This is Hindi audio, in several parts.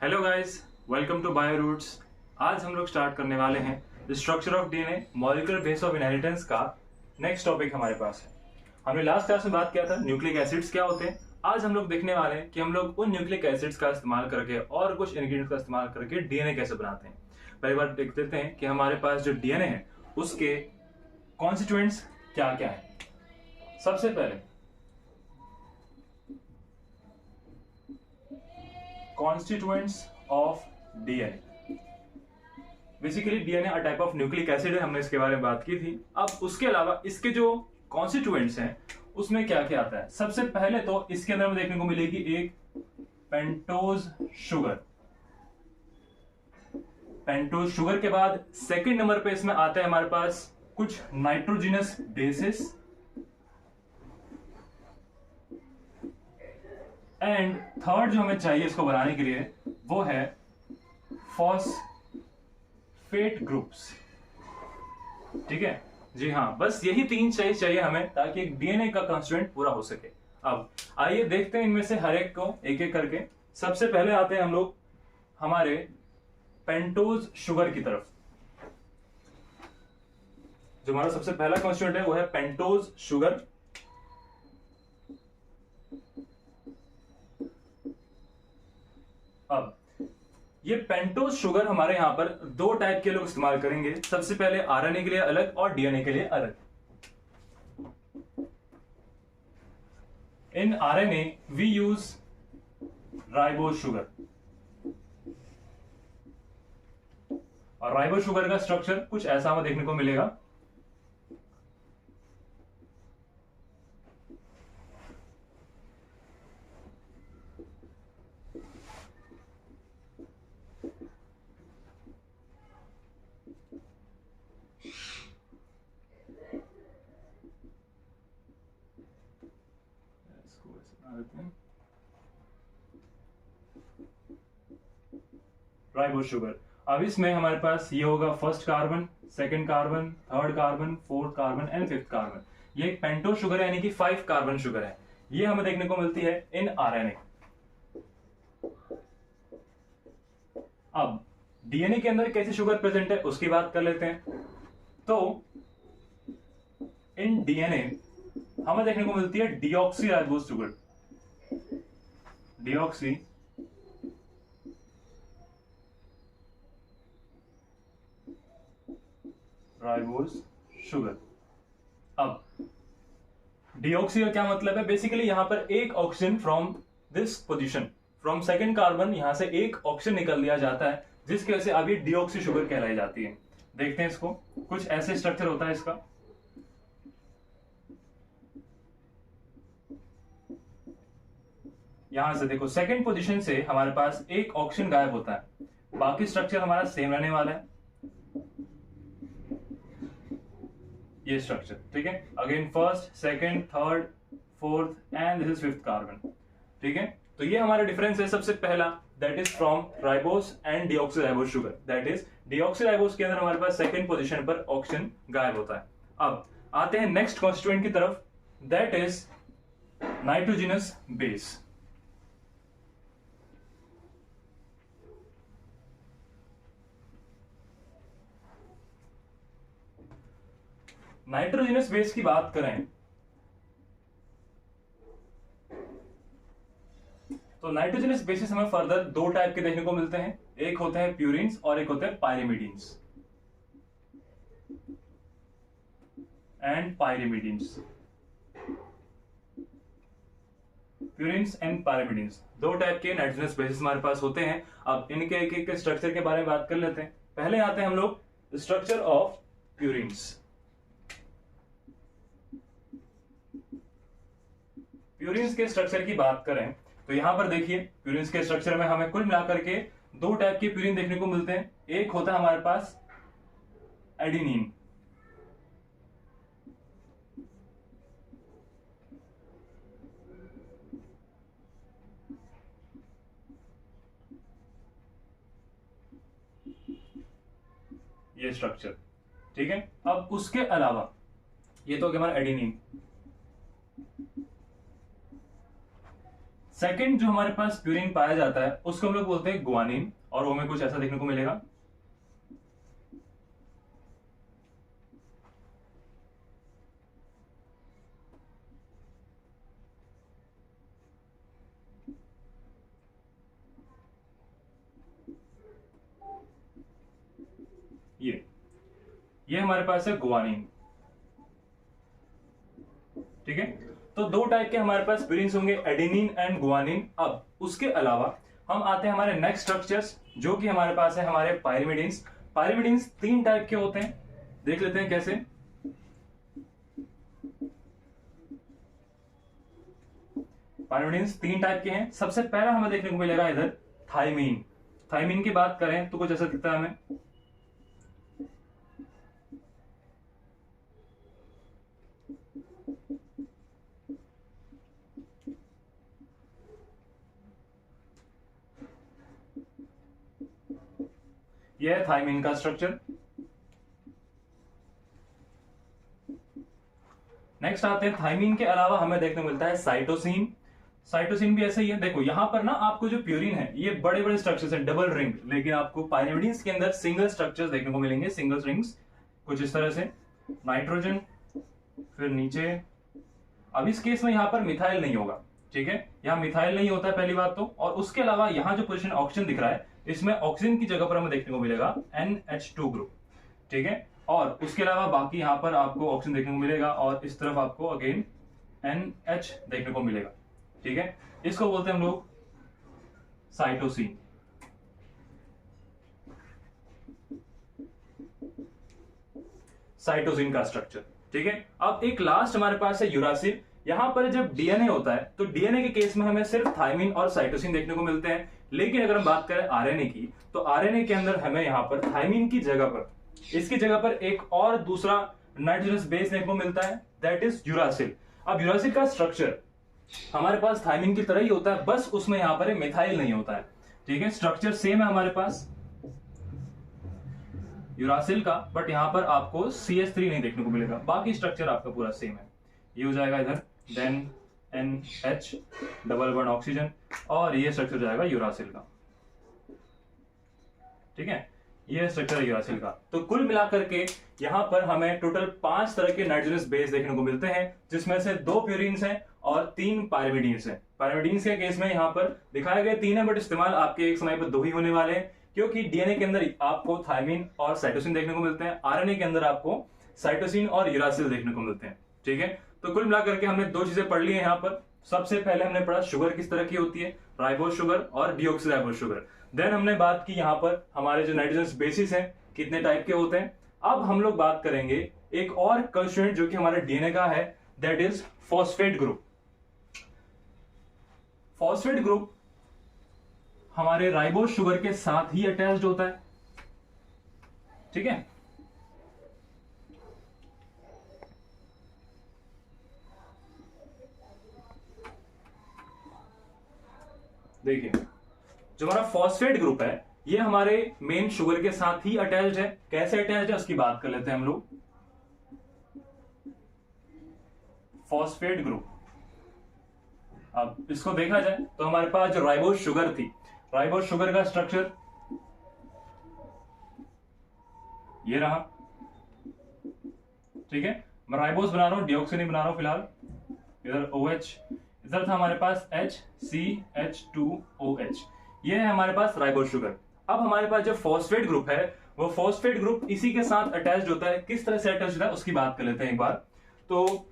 Hello guys, welcome to Bio Roots. आज हम लोग स्टार्ट करने वाले हैं structure of DNA molecular base of inheritance का नेक्स्ट टॉपिक हमारे पास है। हमने लास्ट क्लास में बात किया था न्यूक्लिक एसिड्स क्या होते हैं। आज हम लोग देखने वाले हैं कि हम लोग उन न्यूक्लिक एसिड्स का इस्तेमाल करके और कुछ इंग्रेडिएंट्स का इस्तेमाल करके डीएनए कैसे बनाते हैं। पहली बार देख लेते हैं कि हमारे पास जो डीएनए है उसके कॉन्स्टिट्यूएंट्स क्या क्या है। सबसे पहले constituents of DNA. Basically DNA a type of nucleic acid है, हमने इसके बारे में बात की थी। अब उसके अलावा इसके जो कॉन्स्टिट्यूएंट्स हैं उसमें क्या क्या आता है। सबसे पहले तो इसके अंदर हमें देखने को मिलेगी एक पेंटोज शुगर। पेंटोज शुगर के बाद सेकंड नंबर पे इसमें आता है हमारे पास कुछ नाइट्रोजिनस बेसिस एंड थर्ड जो हमें चाहिए इसको बनाने के लिए वो है फॉस्फेट ग्रुप्स। ठीक है जी हाँ, बस यही तीन चाहिए हमें ताकि एक डीएनए का कंस्टिट्यूएंट पूरा हो सके। अब आइए देखते हैं इनमें से हर एक को एक एक करके। सबसे पहले आते हैं हम लोग हमारे पेंटोज शुगर की तरफ। जो हमारा सबसे पहला कंस्टिट्यूएंट है वो है पेंटोज शुगर। अब ये पेंटोज शुगर हमारे यहां पर दो टाइप के लोग इस्तेमाल करेंगे। सबसे पहले आरएनए के लिए अलग और डीएनए के लिए अलग। In RNA we use ribose sugar और राइबोज शुगर का स्ट्रक्चर कुछ ऐसा हमें देखने को मिलेगा। Ribose sugar. अब इसमें हमारे पास ये होगा first carbon, second carbon, third carbon, fourth carbon and fifth carbon. ये एक पेंटोज शुगर है यानी कि 5 कार्बन शुगर है। ये हमें देखने को मिलती है इन आरएनए। अब डीएनए के अंदर कैसी शुगर प्रेजेंट है उसकी बात कर लेते हैं। तो इन डीएनए हमें देखने को मिलती है deoxy ribose sugar. Deoxy ribose sugar. अब डीऑक्सी का क्या मतलब है? बेसिकली यहां पर एक oxygen from this position, from second carbon, यहां से एक ऑक्सीजन निकल लिया जाता है जिसकी वजह से अभी डीऑक्सी शुगर कहलाई जाती है। देखते हैं इसको, कुछ ऐसे स्ट्रक्चर होता है इसका। यहां से देखो सेकंड पोजीशन से हमारे पास एक ऑक्सीजन गायब होता है, बाकी स्ट्रक्चर हमारा सेम रहने वाला है। ये स्ट्रक्चर ठीक है। Again first, second, third, fourth and this is fifth carbon. ठीक है, तो ये हमारा डिफरेंस है सबसे पहला, that is from ribose and deoxy ribose sugar. That is deoxy ribose के अंदर हमारे पास सेकंड पोजीशन पर ऑक्सीजन गायब होता है। अब आते हैं नेक्स्ट कॉन्स्टिट्यूएंट की तरफ, that is nitrogenous base. Nitrogenous base की बात करें तो नाइट्रोजिनस बेसिस हमें फर्दर दो टाइप के देखने को मिलते हैं। एक होते हैं प्यूरिन्स और एक होते हैं pyrimidines and pyrimidines. Purines and pyrimidines दो टाइप के नाइट्रोजिनस बेसिस हमारे पास होते हैं। अब इनके एक एक स्ट्रक्चर के बारे में बात कर लेते हैं। पहले आते हैं हम लोग स्ट्रक्चर ऑफ प्यूरिन्स। प्यूरिन्स के स्ट्रक्चर की बात करें तो यहां पर देखिए प्यूरिन्स के स्ट्रक्चर में हमें कुल मिलाकर के दो टाइप के प्यूरिन देखने को मिलते हैं। एक होता है हमारे पास एडेनिन, ये स्ट्रक्चर ठीक है। अब उसके अलावा ये तो हमारा एडेनिन। सेकंड जो हमारे पास प्यूरिन पाया जाता है उसको हम लोग बोलते हैं गुआनिन, और वो हमें कुछ ऐसा देखने को मिलेगा। ये हमारे पास है गुआनिन। ठीक है, तो दो टाइप के हमारे पास प्यूरिन्स होंगे, एडेनिन एंड गुआनिन। अब उसके अलावा हम आते हैं हमारे नेक्स्ट स्ट्रक्चर्स, जो कि हमारे पास है हमारे पायरिमिडिन्स। पायरिमिडिन्स 3 टाइप के होते हैं, देख लेते हैं कैसे। पायरिमिडिन्स 3 टाइप के हैं। सबसे पहला हमें देखने को मिलेगा इधर थायमीन। थायमीन की बात करें तो कुछ ऐसा दिखता है हमें। यह है थायमीन का स्ट्रक्चर। नेक्स्ट आते हैं, थायमीन के अलावा हमें देखने को मिलता है साइटोसिन। साइटोसिन भी ऐसे ही है। देखो यहां पर ना आपको जो प्यूरिन है ये बड़े बड़े स्ट्रक्चर्स हैं, डबल रिंग, लेकिन आपको पायरिमिडिन्स के अंदर सिंगल स्ट्रक्चर्स देखने को मिलेंगे, सिंगल रिंग्स कुछ इस तरह से। नाइट्रोजन, फिर नीचे। अब इस केस में यहां पर मिथाइल नहीं होगा, ठीक है, यहां मिथाइल नहीं होता है पहली बात तो। और उसके अलावा यहां जो पोजीशन ऑक्सीजन दिख रहा है, इसमें ऑक्सीजन की जगह पर हमें देखने को मिलेगा NH2 ग्रुप, ठीक है। और उसके अलावा बाकी यहां पर आपको ऑक्सीजन देखने को मिलेगा, और इस तरफ आपको अगेन NH देखने को मिलेगा, ठीक है। इसको बोलते हैं हम लोग साइटोसिन। साइटोसिन का स्ट्रक्चर, ठीक है। अब एक लास्ट हमारे पास है यूरासिल। यहां पर जब डीएनए होता है तो डीएनए के केस में हमें सिर्फ थायमीन और साइटोसिन देखने को मिलते हैं। लेकिन अगर हम बात करें आरएनए की, तो आरएनए के अंदर हमें यहां पर थायमीन की जगह पर, इसकी जगह पर एक और दूसरा नाइट्रोजनस बेस देखने को मिलता है, दैट इज यूरासिल। अब यूरासिल का स्ट्रक्चर हमारे पास थायमीन की तरह ही होता है, बस उसमें यहां पर मिथाइल नहीं होता है, ठीक है। स्ट्रक्चर सेम है हमारे पास यूरासिल का, बट यहां पर आपको CH3 नहीं देखने को मिलेगा, बाकी स्ट्रक्चर आपका पूरा सेम है। ये हो जाएगा इधर, then NH double bond oxygen, और ये स्ट्रक्चर जाएगा यूरासिल का, ठीक है। ये स्ट्रक्चर है यूरासिल का। तो कुल मिलाकर के यहां पर हमें टोटल 5 तरह के नाइट्रोजनस बेस देखने को मिलते हैं, जिसमें से 2 प्यूरिन्स हैं और 3 पायरिमिडीन्स हैं। पायरिमिडीन्स के केस में यहां पर दिखाए गए 3 है, बट इस्तेमाल आपके एक समय पर 2 ही होने वाले हैं, क्योंकि डीएनए के अंदर आपको थायमीन और साइटोसिन देखने को मिलते हैं, आरएनए के अंदर आपको साइटोसिन और यूरासिल देखने को मिलते हैं, ठीक है। तो कुल मिलाकर के हमने 2 चीजें पढ़ ली है यहाँ पर। सबसे पहले हमने पढ़ा शुगर किस तरह की होती है, राइबोस शुगर और डीऑक्सीराइबोस शुगर। देन हमने बात की यहाँ पर हमारे जो नाइट्रोजनस बेसिस हैं कितने टाइप के होते हैं। अब हम लोग बात करेंगे एक और कंस्टिट्यूएंट जो कि हमारे डीएनए का है, that is phosphate group. Phosphate group हमारे राइबोस शुगर के साथ ही अटैच्ड होता है, ठीक है। देखिए जो हमारा फॉस्फेट ग्रुप है ये हमारे मेन शुगर के साथ ही अटैच्ड है। कैसे अटैच्ड है उसकी बात कर लेते हैं हम लोग। फॉस्फेट ग्रुप, अब इसको देखा जाए तो हमारे पास जो राइबोस शुगर थी, राइबोस शुगर का स्ट्रक्चर ये रहा, ठीक है। मैं राइबोस बना रहा हूं, डिऑक्सी नहीं बना रहा हूं फिलहाल। इधर OH, इधर था हमारे पास HCH2OH, ये है हमारे पास राइबोस शुगर। अब हमारे पास जो फॉस्फेट ग्रुप है वो फॉस्फेट ग्रुप इसी के साथ अटैच्ड होता है। किस तरह से अटैच्ड होता है उसकी बात कर लेते हैं एक बार। तो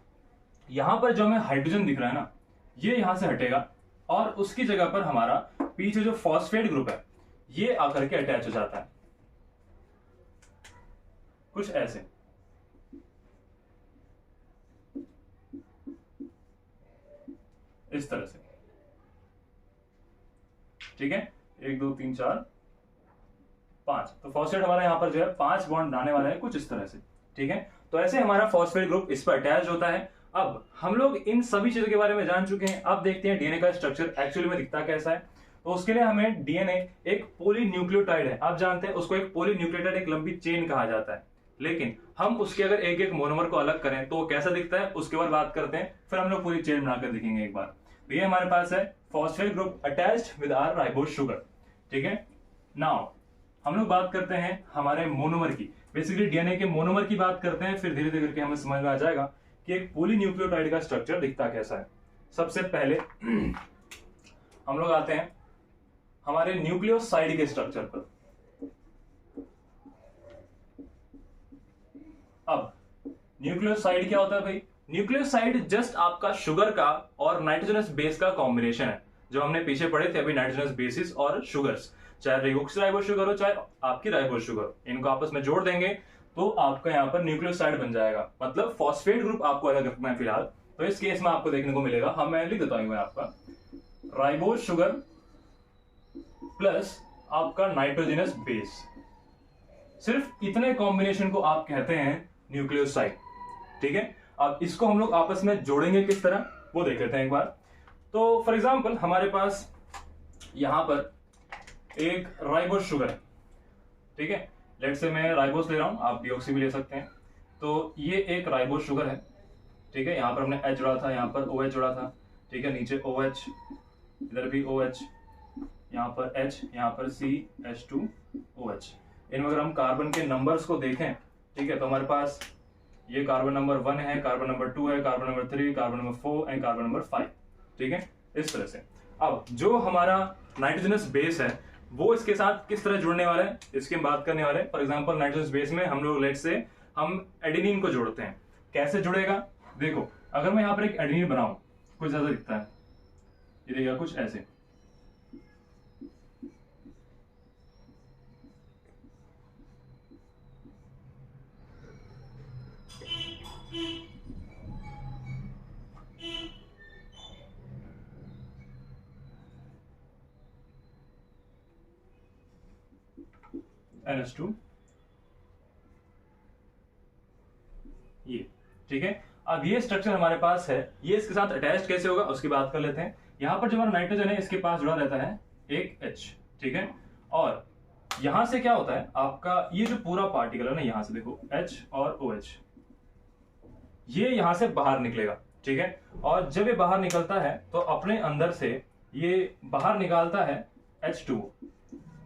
यहां पर जो हमें हाइड्रोजन दिख रहा है ना, ये यहां से हटेगा और उसकी जगह पर हमारा पीछे जो फॉस्फेट ग्रुप है ये आकर के अटैच हो जाता है, कुछ ऐसे। इस तरह से, ठीक है। 1 2 3 4 5, तो फॉस्फेट हमारा यहां पर जो है 5 बॉन्ड बनाने वाला है, कुछ इस तरह से, ठीक है। तो ऐसे हमारा फॉस्फेट ग्रुप इस पर अटैच होता है। अब हम लोग इन सभी चीजों के बारे में जान चुके हैं। अब देखते हैं डीएनए का स्ट्रक्चर एक्चुअली में दिखता कैसा है। तो उसके लिए हमें डीएनए एक पॉलीन्यूक्लियोटाइड है, आप जानते हैं उसको एक पॉलीन्यूक्लियोटाइड, एक लंबी चेन कहा जाता है। लेकिन हम उसके अगर एक एक मोनोमर को अलग करें तो वो कैसा दिखता है उसके बारे में बात करते हैं, फिर हम लोग पूरी चेन बनाकर दिखेंगे एक बार। तो ये हमारे पास है phosphate group attached with our ribose sugar. ठीक है, नाउ हम लोग बात करते हैं हमारे मोनोमर की। बेसिकली डीएनए के मोनोमर की बात करते हैं, फिर धीरे धीरे करके हमें समझ में आ जाएगा कि एक पॉलीन्यूक्लियोटाइड का स्ट्रक्चर दिखता कैसा है। सबसे पहले हम लोग आते हैं हमारे न्यूक्लियोसाइड के स्ट्रक्चर पर। अब न्यूक्लियोसाइड क्या होता है भाई? न्यूक्लियोसाइड जस्ट आपका शुगर का और नाइट्रोजनस बेस का कॉम्बिनेशन है, जो हमने पीछे पढ़े थे अभी, नाइट्रोजनस बेसिस और शुगर्स, चाहे रिबोक्सिराइबोज शुगर हो चाहे आपकी राइबोज शुगर, इनको आपस में जोड़ देंगे तो आपका यहाँ पर न्यूक्लियोसाइड बन जाएगा। मतलब फॉस्फेट ग्रुप आपको अलग रखना है फिलहाल, तो इस केस में आपको देखने को मिलेगा, हम मैं लिख देता हूं आपका राइबोज शुगर प्लस आपका नाइट्रोजनस बेस। सिर्फ इतने कॉम्बिनेशन को आप कहते हैं न्यूक्लियोसाइड। ठीक है, अब इसको हम लोग आपस में जोड़ेंगे किस तरह, वो देख लेते हैं एक बार। तो फॉर एग्जांपल हमारे पास यहां पर एक राइबोज शुगर है। ठीक है, लेट से मैं राइबोज ले रहा हूं, आप डीऑक्सी भी ले सकते हैं। तो ये एक राइबोज शुगर है। ठीक है, यहां पर हमने H जोड़ा था, यहां पर OH जोड़ा था। ठीक है, नीचे OH, इधर भी OH, यहां पर H, यहां पर CH2OH। इनमें अगर हम कार्बन के नंबर्स को देखें, ठीक है, तो हमारे पास ये कार्बन नंबर 1 है, कार्बन नंबर 2 है, carbon number 3, carbon number 4 and carbon number 5। ठीक है, इस तरह से। अब जो हमारा नाइट्रोजनस बेस है वो इसके साथ किस तरह जुड़ने वाला है, इसकी हम बात करने वाले हैं। फॉर एग्जांपल नाइट्रोजनस बेस में हम लोग लेट से हम एडेनिन को जोड़ते हैं। कैसे जुड़ेगा? देखो, अगर मैं यहाँ पर एक एडेनिन बनाऊं, कुछ ज्यादा दिखता है, ये देखिएगा कुछ ऐसे। NH2 ये। ठीक है, अब ये स्ट्रक्चर हमारे पास है, ये इसके साथ अटैच कैसे होगा उसकी बात कर लेते हैं। यहां पर जो हमारा नाइट्रोजन है इसके पास जुड़ा रहता है एक H। ठीक है, और यहां से क्या होता है आपका, ये जो पूरा पार्टिकल है ना, यहां से देखो H और OH, ये यहां से बाहर निकलेगा। ठीक है, और जब ये बाहर निकलता है तो अपने अंदर से ये बाहर निकालता है H2।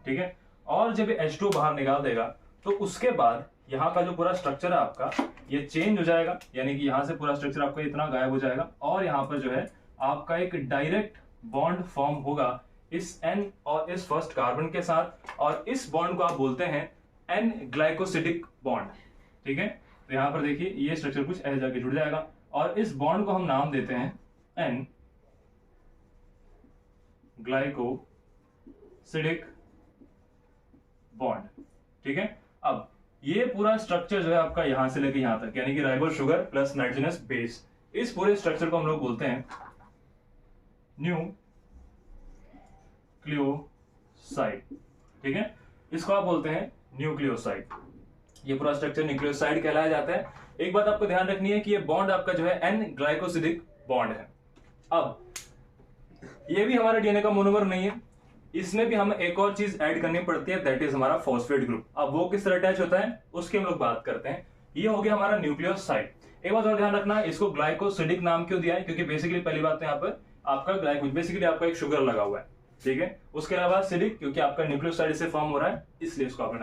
ठीक है, और जब ये H2 बाहर निकाल देगा तो उसके बाद यहाँ का जो पूरा स्ट्रक्चर है आपका ये चेंज हो जाएगा, यानी कि यहाँ से पूरा स्ट्रक्चर आपका इतना गायब हो जाएगा, और यहाँ पर जो है आपका एक डायरेक्ट बॉन्ड फॉर्म होगा इस N और इस फर्स्ट कार्बन के साथ, और इस बॉन्ड को आप बोलते हैं N ग्लाइकोसिडिक बॉन्ड। ठीक है, तो यहाँ पर देखिए ये स्ट्रक्चर कुछ ऐसे जाके जुड़ जाएगा, और इस बॉन्ड को हम नाम देते हैं N ग्लाइकोसिडिक बॉन्ड। ठीक है, अब ये पूरा स्ट्रक्चर जो है आपका यहां से लेके यहां तक, यानी कि ribose sugar plus nitrogenous base, इस पूरे स्ट्रक्चर को हम लोग बोलते हैं न्यूक्लियोसाइड। ठीक है, इसको आप बोलते हैं न्यूक्लियोसाइड। ये पूरा स्ट्रक्चर न्यूक्लियोसाइड कहलाया जाता है। एक बात आपको ध्यान रखनी है कि ये बॉन्ड आपका जो है N ग्लाइकोसिडिक बॉन्ड है। अब ये भी हमारा डीएनए का मोनोमर नहीं है, इसमें भी हमें एक और चीज ऐड करनी पड़ती है, दैट इज हमारा फॉस्फेट ग्रुप। अब वो किस तरह अटैच होता है उसकी हम लोग बात करते हैं। ये हो गया हमारा न्यूक्लियोसाइड। एक बात और ध्यान रखना, इसको ग्लाइकोसिडिक नाम क्यों दिया है, क्योंकि बेसिकली पहली बात तो यहाँ पर आपका ग्लाइको बेसिकली आपका एक शुगर लगा हुआ है। ठीक है, उसके अलावा सिडिक क्योंकि आपका न्यूक्लियोसाइड से फॉर्म हो रहा है, इसलिए इसको आपने